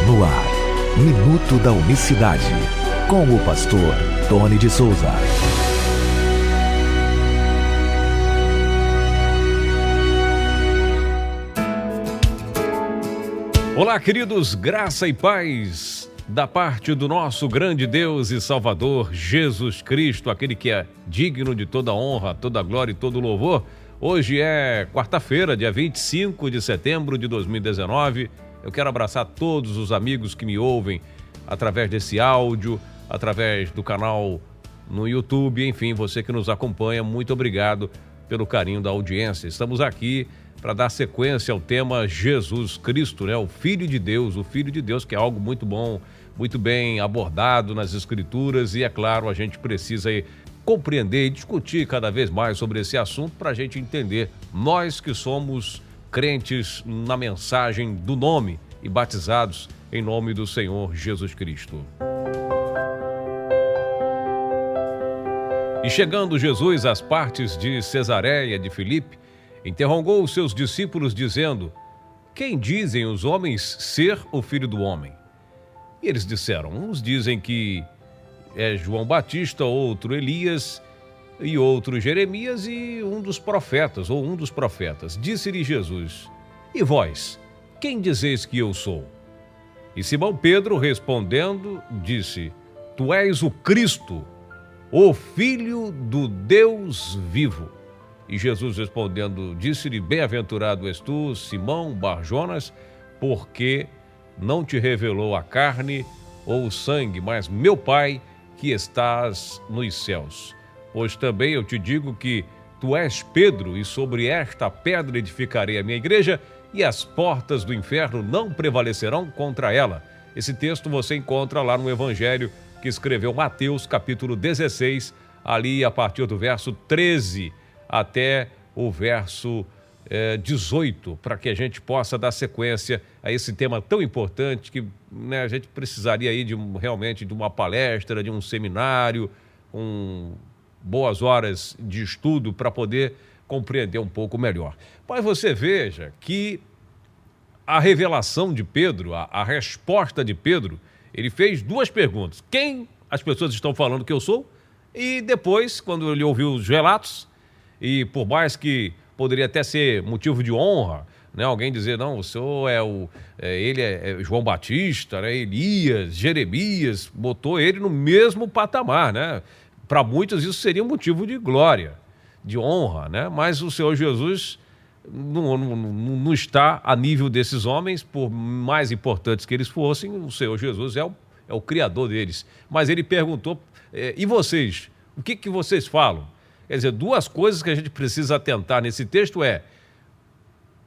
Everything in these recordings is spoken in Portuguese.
No ar, Minuto da Unicidade, com o pastor Tony de Souza. Olá, queridos, graça e paz da parte do nosso grande Deus e Salvador, Jesus Cristo, aquele que é digno de toda honra, toda glória e todo louvor. Hoje é quarta-feira, dia 25 de setembro de 2019. Eu quero abraçar todos os amigos que me ouvem através desse áudio, através do canal no YouTube, enfim, você que nos acompanha, muito obrigado pelo carinho da audiência. Estamos aqui para dar sequência ao tema Jesus Cristo, né? O Filho de Deus, que é algo muito bom, muito bem abordado nas Escrituras e, é claro, a gente precisa compreender e discutir cada vez mais sobre esse assunto para a gente entender, nós que somos crentes na mensagem do nome e batizados em nome do Senhor Jesus Cristo. E chegando Jesus às partes de Cesareia de Filipe, interrogou os seus discípulos dizendo: quem dizem os homens ser o Filho do Homem? E eles disseram: uns dizem que é João Batista, outro Elias, e outro Jeremias e um dos profetas. Disse-lhe Jesus: e vós, quem dizeis que eu sou? E Simão Pedro respondendo disse: tu és o Cristo, o Filho do Deus vivo. E Jesus respondendo disse-lhe: bem-aventurado és tu, Simão Bar-Jonas, porque não te revelou a carne ou o sangue, mas meu Pai que estás nos céus. Pois também eu te digo que tu és Pedro, e sobre esta pedra edificarei a minha igreja, e as portas do inferno não prevalecerão contra ela. Esse texto você encontra lá no Evangelho que escreveu Mateus, capítulo 16, ali a partir do verso 13 até o verso 18, para que a gente possa dar sequência a esse tema tão importante que, né, a gente precisaria aí realmente de uma palestra, de um seminário, com boas horas de estudo para poder compreender um pouco melhor. Mas você veja que a revelação de Pedro, a resposta de Pedro, ele fez duas perguntas: quem as pessoas estão falando que eu sou? E depois, quando ele ouviu os relatos, e por mais que poderia até ser motivo de honra, né, alguém dizer: não, o senhor ele é João Batista, né, Elias, Jeremias, botou ele no mesmo patamar, né? Para muitos isso seria motivo de glória, de honra, né? Mas o Senhor Jesus não está a nível desses homens, por mais importantes que eles fossem. O Senhor Jesus é o Criador deles. Mas ele perguntou: e vocês? O que vocês falam? Quer dizer, duas coisas que a gente precisa atentar nesse texto é: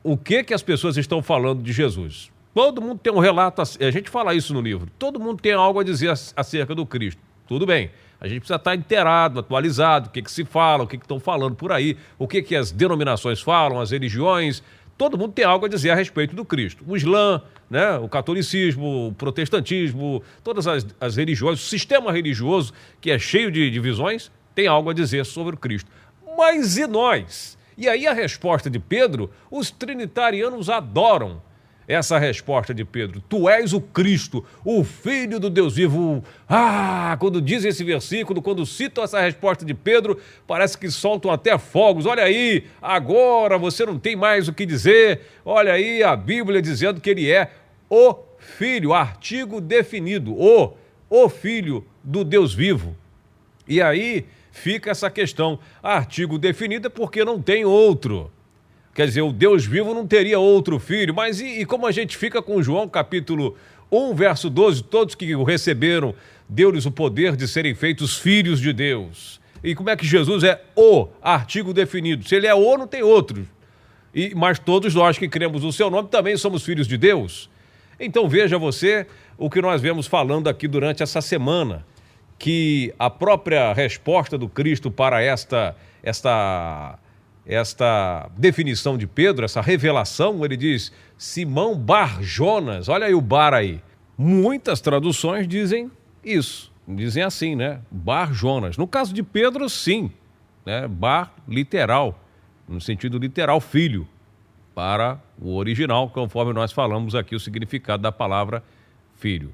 o que as pessoas estão falando de Jesus? Todo mundo tem um relato, a gente fala isso no livro, todo mundo tem algo a dizer acerca do Cristo. Tudo bem, a gente precisa estar inteirado, atualizado, o que se fala, o que estão falando por aí, o que as denominações falam, as religiões. Todo mundo tem algo a dizer a respeito do Cristo. O Islã, né, o catolicismo, o protestantismo, todas as religiões, o sistema religioso que é cheio de divisões, tem algo a dizer sobre o Cristo. Mas e nós? E aí a resposta de Pedro, os trinitarianos adoram essa resposta de Pedro: tu és o Cristo, o Filho do Deus vivo. Quando dizem esse versículo, quando citam essa resposta de Pedro, parece que soltam até fogos. Olha aí, agora você não tem mais o que dizer. Olha aí a Bíblia dizendo que ele é o Filho, artigo definido, o Filho do Deus vivo. E aí fica essa questão: artigo definido é porque não tem outro. Quer dizer, o Deus vivo não teria outro filho. Mas e como a gente fica com João capítulo 1, verso 12, todos que o receberam, deu-lhes o poder de serem feitos filhos de Deus. E como é que Jesus é o artigo definido? Se ele é o, não tem outro. Mas todos nós que cremos no seu nome também somos filhos de Deus. Então veja você o que nós vemos falando aqui durante essa semana, que a própria resposta do Cristo para esta definição de Pedro, essa revelação, ele diz: Simão Bar-Jonas. Olha aí o bar aí. Muitas traduções dizem isso, dizem assim, né? Bar-Jonas. No caso de Pedro, sim, né? Bar, literal, no sentido literal, filho, para o original, conforme nós falamos aqui o significado da palavra filho.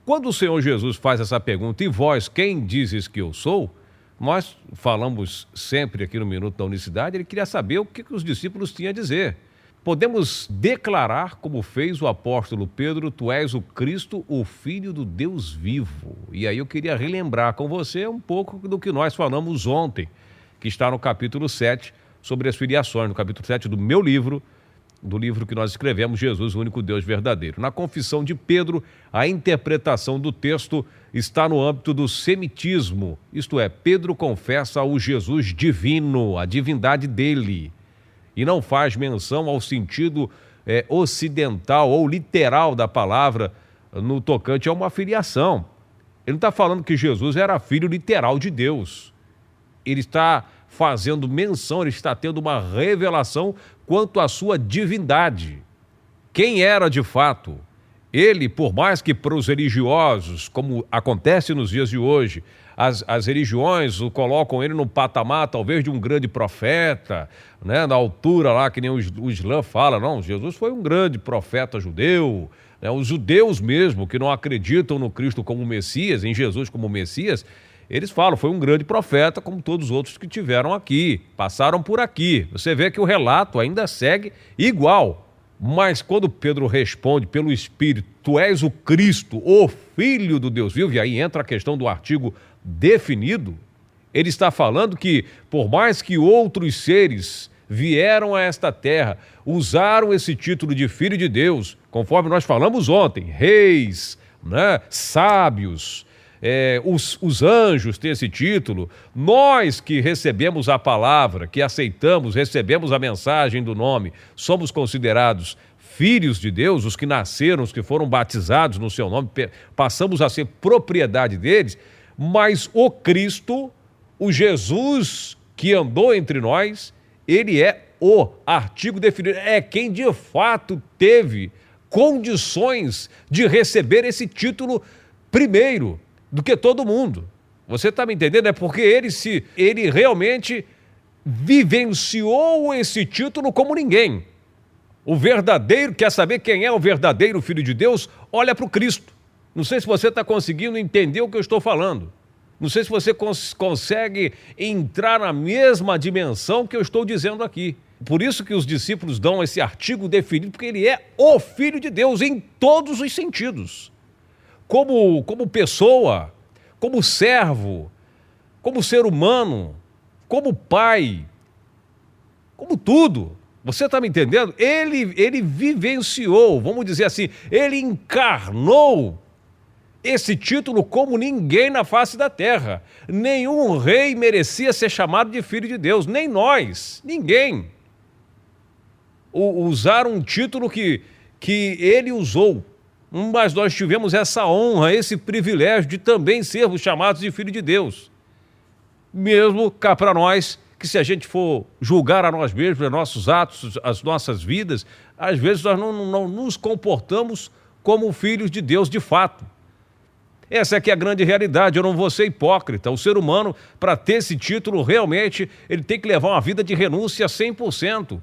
Quando o Senhor Jesus faz essa pergunta, e vós, quem dizes que eu sou? Nós falamos sempre aqui no Minuto da Unicidade, ele queria saber o que os discípulos tinham a dizer. Podemos declarar, como fez o apóstolo Pedro, tu és o Cristo, o Filho do Deus vivo. E aí eu queria relembrar com você um pouco do que nós falamos ontem, que está no capítulo 7, sobre as filiações, no capítulo 7 do meu livro, do livro que nós escrevemos, Jesus, o único Deus verdadeiro. Na confissão de Pedro, a interpretação do texto está no âmbito do semitismo, isto é, Pedro confessa o Jesus divino, a divindade dele, e não faz menção ao sentido ocidental ou literal da palavra no tocante a uma filiação. Ele não está falando que Jesus era filho literal de Deus. Ele está fazendo menção, ele está tendo uma revelação quanto à sua divindade. Quem era de fato? Ele, por mais que para os religiosos, como acontece nos dias de hoje, as religiões o colocam ele no patamar talvez de um grande profeta, né, na altura lá que nem o Islã fala, não, Jesus foi um grande profeta judeu, né, os judeus mesmo que não acreditam no Cristo como Messias, em Jesus como Messias, eles falam, foi um grande profeta como todos os outros que tiveram aqui, passaram por aqui. Você vê que o relato ainda segue igual. Mas quando Pedro responde pelo Espírito, tu és o Cristo, o Filho do Deus vivo, e aí entra a questão do artigo definido, ele está falando que, por mais que outros seres vieram a esta terra, usaram esse título de Filho de Deus, conforme nós falamos ontem, reis, né, sábios, os anjos têm esse título, nós que recebemos a palavra, que aceitamos, recebemos a mensagem do nome, somos considerados filhos de Deus, os que nasceram, os que foram batizados no seu nome, passamos a ser propriedade deles, mas o Cristo, o Jesus que andou entre nós, ele é o artigo definido, é quem de fato teve condições de receber esse título primeiro do que todo mundo. Você está me entendendo? É porque ele realmente vivenciou esse título como ninguém. O verdadeiro, quer saber quem é o verdadeiro Filho de Deus? Olha para o Cristo. Não sei se você está conseguindo entender o que eu estou falando. Não sei se você consegue entrar na mesma dimensão que eu estou dizendo aqui. Por isso que os discípulos dão esse artigo definido, porque ele é o Filho de Deus em todos os sentidos. Como pessoa, como servo, como ser humano, como pai, como tudo. Você está me entendendo? Ele vivenciou, vamos dizer assim, ele encarnou esse título como ninguém na face da terra. Nenhum rei merecia ser chamado de Filho de Deus, nem nós, ninguém. Usar um título que ele usou. Mas nós tivemos essa honra, esse privilégio de também sermos chamados de Filho de Deus. Mesmo cá para nós, que se a gente for julgar a nós mesmos, os nossos atos, as nossas vidas, às vezes nós não nos comportamos como filhos de Deus de fato. Essa aqui é a grande realidade, eu não vou ser hipócrita. O ser humano, para ter esse título, realmente, ele tem que levar uma vida de renúncia 100%.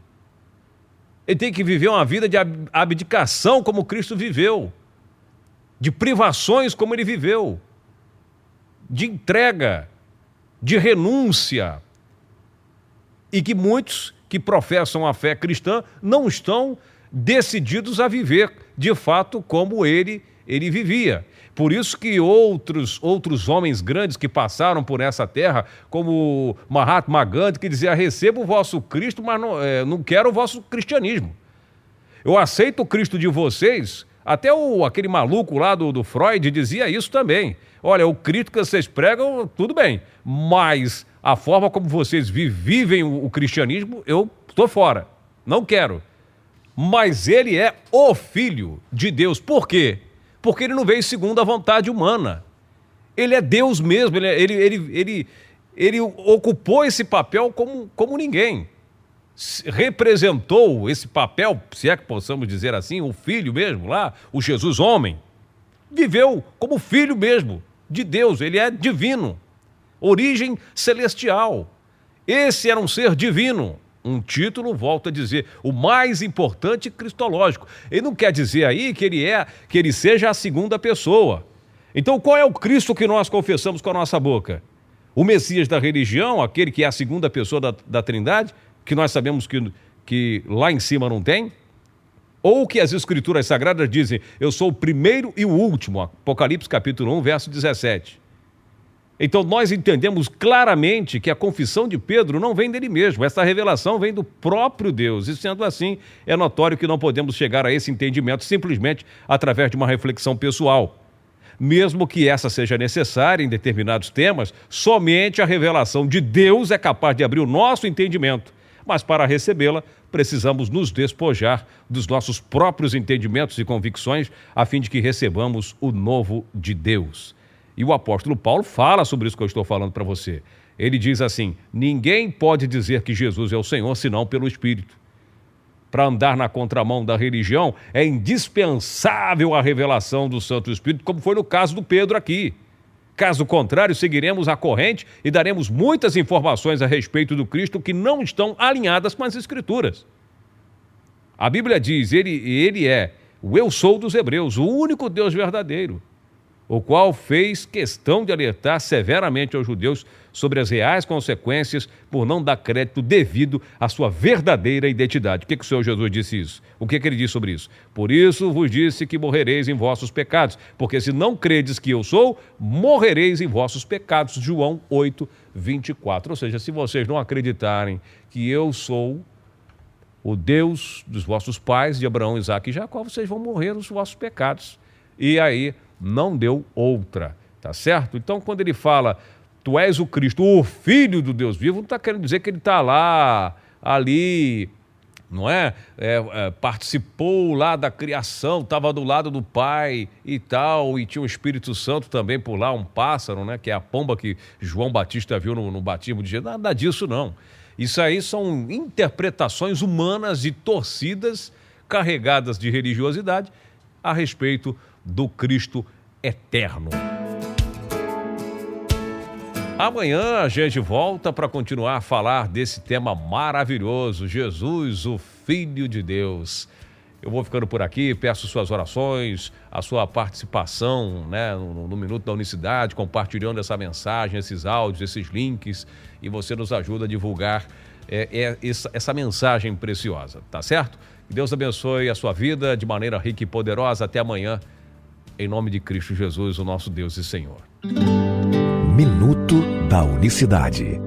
Ele tem que viver uma vida de abdicação como Cristo viveu, de privações como ele viveu, de entrega, de renúncia. E que muitos que professam a fé cristã não estão decididos a viver de fato como ele vivia. Por isso que outros homens grandes que passaram por essa terra, como Mahatma Gandhi, que dizia, recebo o vosso Cristo, mas não quero o vosso cristianismo. Eu aceito o Cristo de vocês, até aquele maluco lá do Freud dizia isso também. Olha, o Cristo que vocês pregam, tudo bem, mas a forma como vocês vivem o cristianismo, eu estou fora, não quero. Mas ele é o Filho de Deus. Por quê? Porque ele não veio segundo a vontade humana. Ele é Deus mesmo, ele ocupou esse papel como ninguém. Representou esse papel, se é que possamos dizer assim, o Filho mesmo lá, o Jesus homem. Viveu como Filho mesmo de Deus, ele é divino, origem celestial. Esse era um ser divino. um título, volto a dizer, o mais importante cristológico. Ele não quer dizer aí que ele seja a segunda pessoa. Então, qual é o Cristo que nós confessamos com a nossa boca? O Messias da religião, aquele que é a segunda pessoa da Trindade, que nós sabemos que lá em cima não tem? Ou que as Escrituras Sagradas dizem, eu sou o primeiro e o último, Apocalipse capítulo 1, verso 17. Então nós entendemos claramente que a confissão de Pedro não vem dele mesmo, essa revelação vem do próprio Deus. E sendo assim, é notório que não podemos chegar a esse entendimento simplesmente através de uma reflexão pessoal. Mesmo que essa seja necessária em determinados temas, somente a revelação de Deus é capaz de abrir o nosso entendimento. Mas para recebê-la, precisamos nos despojar dos nossos próprios entendimentos e convicções, a fim de que recebamos o novo de Deus. E o apóstolo Paulo fala sobre isso que eu estou falando para você. Ele diz assim, ninguém pode dizer que Jesus é o Senhor senão pelo Espírito. Para andar na contramão da religião, é indispensável a revelação do Santo Espírito, como foi no caso do Pedro aqui. Caso contrário, seguiremos a corrente e daremos muitas informações a respeito do Cristo que não estão alinhadas com as Escrituras. A Bíblia diz, ele é o eu sou dos hebreus, o único Deus verdadeiro, o qual fez questão de alertar severamente aos judeus sobre as reais consequências por não dar crédito devido à sua verdadeira identidade. O que o Senhor Jesus disse isso? O que ele disse sobre isso? Por isso vos disse que morrereis em vossos pecados, porque se não credes que eu sou, morrereis em vossos pecados. João 8, 24. Ou seja, se vocês não acreditarem que eu sou o Deus dos vossos pais, de Abraão, Isaque e Jacó, vocês vão morrer nos vossos pecados. E aí não deu outra, tá certo? Então, quando ele fala, tu és o Cristo, o Filho do Deus vivo, não está querendo dizer que ele está lá, ali, não é? Participou lá da criação, estava do lado do Pai e tal, e tinha o Espírito Santo também por lá, um pássaro, né? Que é a pomba que João Batista viu no batismo de Jesus. Nada disso, não. Isso aí são interpretações humanas e torcidas, carregadas de religiosidade, a respeito do Cristo eterno. Amanhã a gente volta para continuar a falar desse tema maravilhoso, Jesus, o Filho de Deus. Eu vou ficando por aqui, peço suas orações, a sua participação, né, no Minuto da Unicidade, compartilhando essa mensagem, esses áudios, esses links, e você nos ajuda a divulgar essa mensagem preciosa, tá certo? Que Deus abençoe a sua vida de maneira rica e poderosa. Até amanhã, em nome de Cristo Jesus, o nosso Deus e Senhor. Minuto da Unicidade.